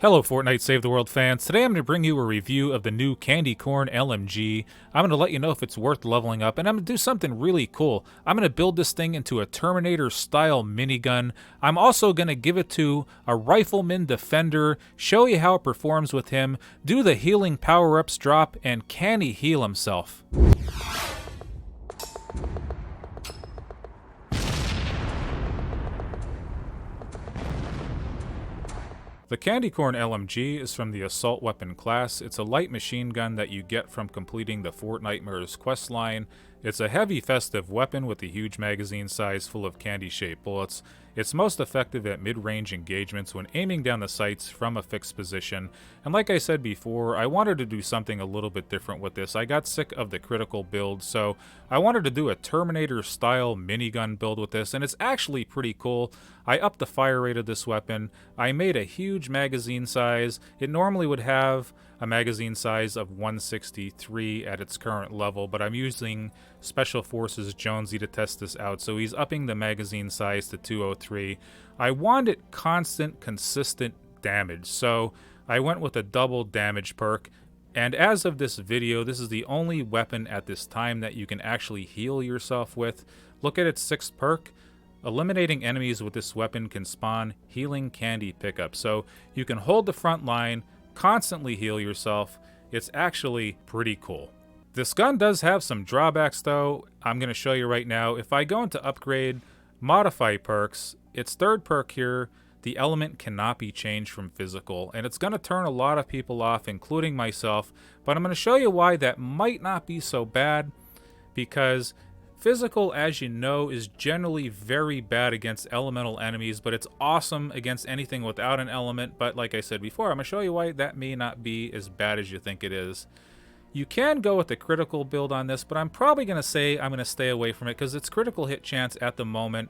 Hello Fortnite Save the World fans. Today I'm going to bring you a review of the new Candy Corn LMG. I'm going to let you know if it's worth leveling up, and I'm going to do something really cool. I'm going to build this thing into a Terminator style minigun. I'm also going to give it to a Rifleman Defender, show you how it performs with him, do the healing power-ups drop, and can he heal himself? The Candy Corn LMG is from the Assault Weapon class. It's a light machine gun that you get from completing the Fortnitemares questline. It's a heavy festive weapon with a huge magazine size full of candy-shaped bullets. It's most effective at mid-range engagements when aiming down the sights from a fixed position. And like I said before, I wanted to do something a little bit different with this. I got sick of the critical build, so I wanted to do a Terminator-style minigun build with this, and it's actually pretty cool. I upped the fire rate of this weapon. I made a huge magazine size. It normally would have a magazine size of 163 at its current level, but I'm using Special Forces Jonesy to test this out, so he's upping the magazine size to 203. I wanted constant, consistent damage, so I went with a double damage perk, and as of this video, this is the only weapon at this time that you can actually heal yourself with. Look at its 6th perk. Eliminating enemies with this weapon can spawn healing candy pickup, so you can hold the front line, constantly heal yourself. It's actually pretty cool. This gun does have some drawbacks though. I'm going to show you right now. If I go into upgrade, modify perks, its 3rd perk here, the element cannot be changed from physical, and it's going to turn a lot of people off, including myself, but I'm going to show you why that might not be so bad, because physical, as you know, is generally very bad against elemental enemies, but it's awesome against anything without an element. But like I said before, I'm going to show you why that may not be as bad as you think it is. You can go with the critical build on this, but I'm probably going to say I'm going to stay away from it because its critical hit chance at the moment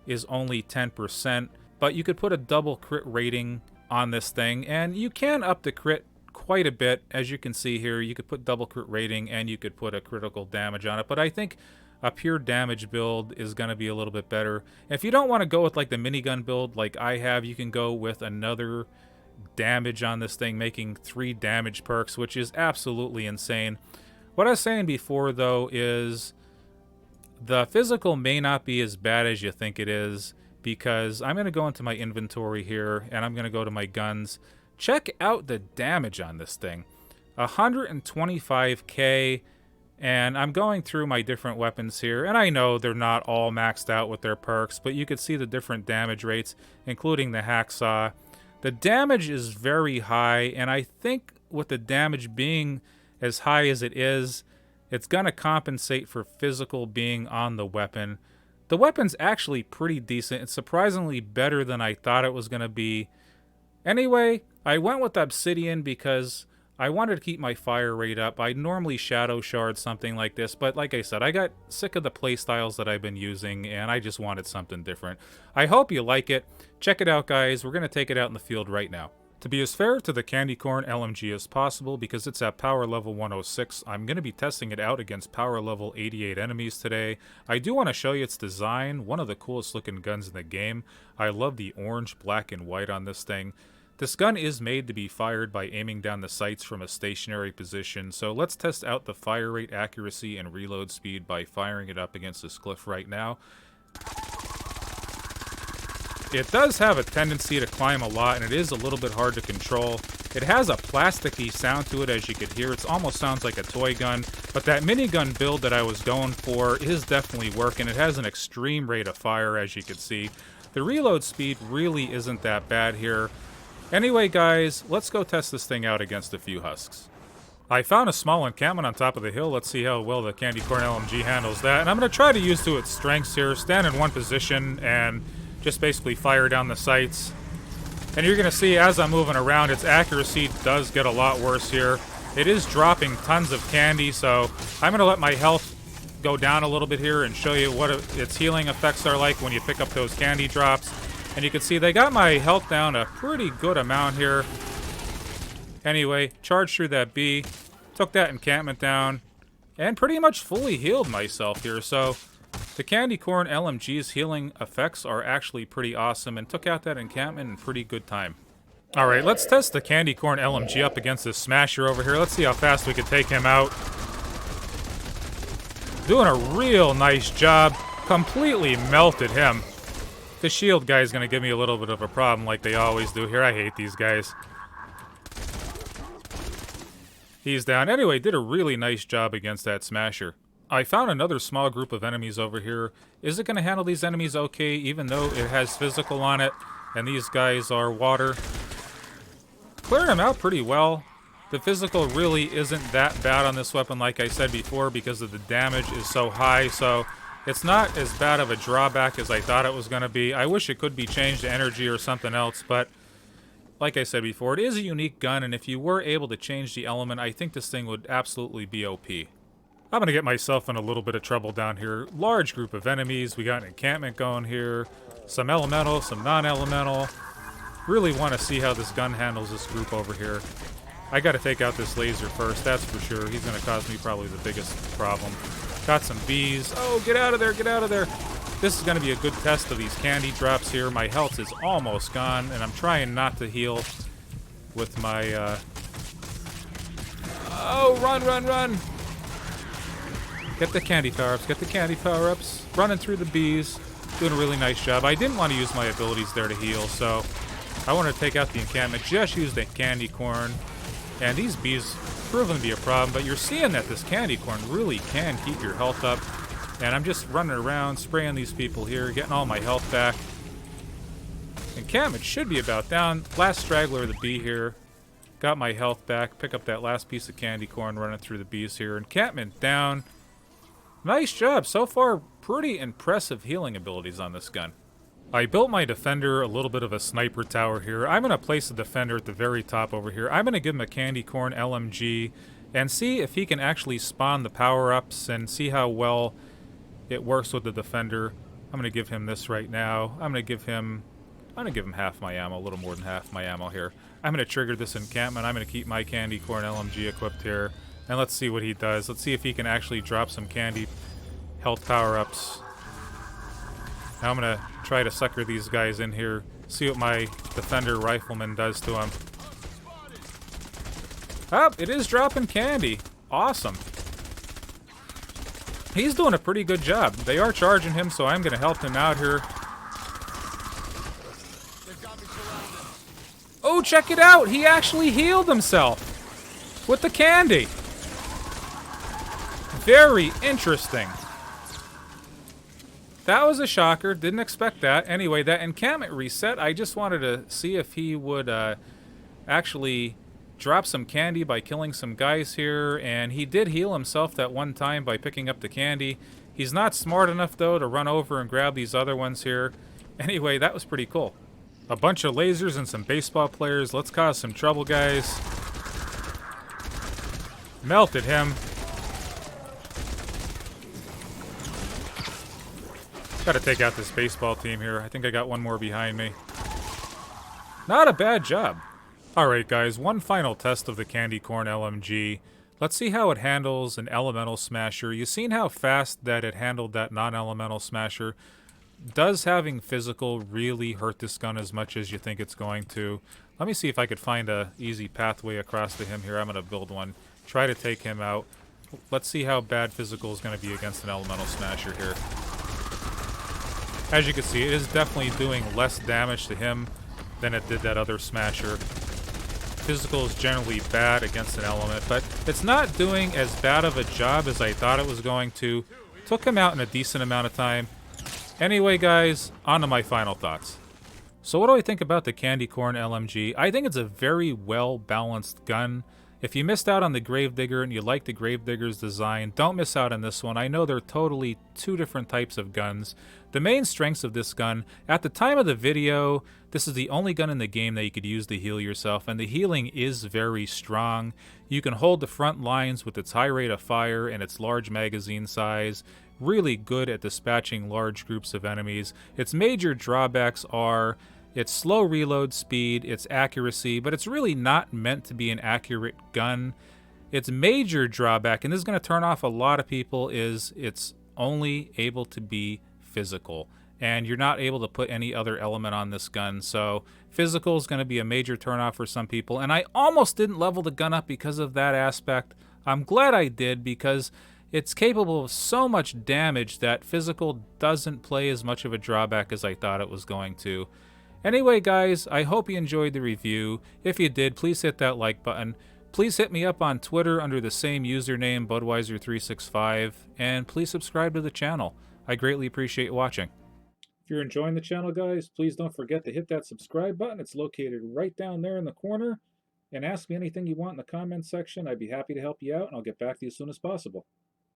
is only 10%. But you could put a double crit rating on this thing, and you can up the crit quite a bit. As you can see here, you could put double crit rating and you could put a critical damage on it, but I think a pure damage build is going to be a little bit better. If you don't want to go with like the minigun build like I have, you can go with another damage on this thing, making 3 damage perks, which is absolutely insane. What I was saying before though is the physical may not be as bad as you think it is, because I'm going to go into my inventory here and I'm going to go to my guns. Check out the damage on this thing. 125k. And I'm going through my different weapons here, and I know they're not all maxed out with their perks, but you can see the different damage rates, including the hacksaw. The damage is very high, and I think with the damage being as high as it is, it's going to compensate for physical being on the weapon. The weapon's actually pretty decent. It's surprisingly better than I thought it was going to be. Anyway, I went with Obsidian because I wanted to keep my fire rate up. I normally shadow shard something like this, but like I said, I got sick of the playstyles that I've been using, and I just wanted something different. I hope you like it. Check it out, guys. We're going to take it out in the field right now. To be as fair to the Candy Corn LMG as possible, because it's at power level 106, I'm going to be testing it out against power level 88 enemies today. I do want to show you its design, one of the coolest looking guns in the game. I love the orange, black, and white on this thing. This gun is made to be fired by aiming down the sights from a stationary position, so let's test out the fire rate, accuracy, and reload speed by firing it up against this cliff right now. It does have a tendency to climb a lot, and it is a little bit hard to control. It has a plasticky sound to it, as you could hear. It almost sounds like a toy gun, but that minigun build that I was going for is definitely working. It has an extreme rate of fire, as you can see. The reload speed really isn't that bad here. Anyway, guys, let's go test this thing out against a few husks. I found a small encampment on top of the hill. Let's see how well the Candy Corn LMG handles that. And I'm going to try to use to its strengths here. Stand in one position and just basically fire down the sights. And you're going to see as I'm moving around, its accuracy does get a lot worse here. It is dropping tons of candy, so I'm going to let my health go down a little bit here and show you what its healing effects are like when you pick up those candy drops. And you can see they got my health down a pretty good amount here. Anyway, charged through that bee, took that encampment down, and pretty much fully healed myself here. So the Candy Corn LMG's healing effects are actually pretty awesome, and took out that encampment in pretty good time. Alright, let's test the Candy Corn LMG up against this Smasher over here. Let's see how fast we can take him out. Doing a real nice job. Completely melted him. The shield guy is going to give me a little bit of a problem like they always do here. I hate these guys. He's down. Anyway, did a really nice job against that Smasher. I found another small group of enemies over here. Is it going to handle these enemies okay, even though it has physical on it, and these guys are water? Clearing them out pretty well. The physical really isn't that bad on this weapon, like I said before, because of the damage is so high, so it's not as bad of a drawback as I thought it was going to be. I wish it could be changed to energy or something else, but like I said before, it is a unique gun, and if you were able to change the element, I think this thing would absolutely be OP. I'm going to get myself in a little bit of trouble down here. Large group of enemies. We got an encampment going here. Some elemental, some non-elemental. Really want to see how this gun handles this group over here. I got to take out this laser first, that's for sure. He's going to cause me probably the biggest problem. Got some bees. Oh, get out of there, get out of there. This is going to be a good test of these candy drops here. My health is almost gone, and I'm trying not to heal with my... Oh, run, run, run! Get the candy power-ups, get the candy power-ups. Running through the bees. Doing a really nice job. I didn't want to use my abilities there to heal, so I want to take out the encampment. Just use the candy corn. And these bees proven to be a problem, but you're seeing that this candy corn really can keep your health up. And I'm just running around, spraying these people here, getting all my health back. Encampment should be about down. Last straggler of the bee here. Got my health back. Pick up that last piece of candy corn running through the bees here. Encampment down. Nice job. So far, pretty impressive healing abilities on this gun. I built my defender a little bit of a sniper tower here. I'm going to place the defender at the very top over here. I'm going to give him a Candy Corn LMG and see if he can actually spawn the power-ups and see how well it works with the defender. I'm going to give him this right now. I'm going to give him half my ammo, a little more than half my ammo here. I'm going to trigger this encampment. I'm going to keep my Candy Corn LMG equipped here. And let's see what he does. Let's see if he can actually drop some candy health power-ups. Now I'm going to try to sucker these guys in here. See what my Defender Rifleman does to him. Oh, it is dropping candy. Awesome. He's doing a pretty good job. They are charging him, so I'm going to help him out here. Oh, check it out. He actually healed himself with the candy. Very interesting. That was a shocker. Didn't expect that. Anyway, that encampment reset. I just wanted to see if he would actually drop some candy by killing some guys here. And he did heal himself that one time by picking up the candy. He's not smart enough, though, to run over and grab these other ones here. Anyway, that was pretty cool. A bunch of lasers and some baseball players. Let's cause some trouble, guys. Melted him. Gotta take out this baseball team here. I think I got one more behind me. Not a bad job. Alright guys, one final test of the Candy Corn LMG. Let's see how it handles an elemental smasher. You've seen how fast that it handled that non-elemental smasher. Does having physical really hurt this gun as much as you think it's going to? Let me see if I could find a easy pathway across to him here. I'm gonna build one. Try to take him out. Let's see how bad physical is gonna be against an elemental smasher here. As you can see, it is definitely doing less damage to him than it did that other smasher. Physical is generally bad against an element, but it's not doing as bad of a job as I thought it was going to. Took him out in a decent amount of time. Anyway, guys, on to my final thoughts. So what do I think about the Candy Corn LMG? I think it's a very well-balanced gun. If you missed out on the Gravedigger and you like the Gravedigger's design, don't miss out on this one. I know they're totally two different types of guns. The main strengths of this gun, at the time of the video, this is the only gun in the game that you could use to heal yourself, and the healing is very strong. You can hold the front lines with its high rate of fire and its large magazine size. Really good at dispatching large groups of enemies. Its major drawbacks are its slow reload speed, its accuracy, but it's really not meant to be an accurate gun. Its major drawback, and this is going to turn off a lot of people, is it's only able to be physical. and you're not able to put any other element on this gun. So physical is going to be a major turnoff for some people, and I almost didn't level the gun up because of that aspect. I'm glad I did, because it's capable of so much damage that physical doesn't play as much of a drawback as I thought it was going to. Anyway, guys, I hope you enjoyed the review. If you did, please hit that like button. Please hit me up on Twitter under the same username, Budweiser365, and please subscribe to the channel. I greatly appreciate watching. If you're enjoying the channel, guys, please don't forget to hit that subscribe button. It's located right down there in the corner. And ask me anything you want in the comments section. I'd be happy to help you out, and I'll get back to you as soon as possible.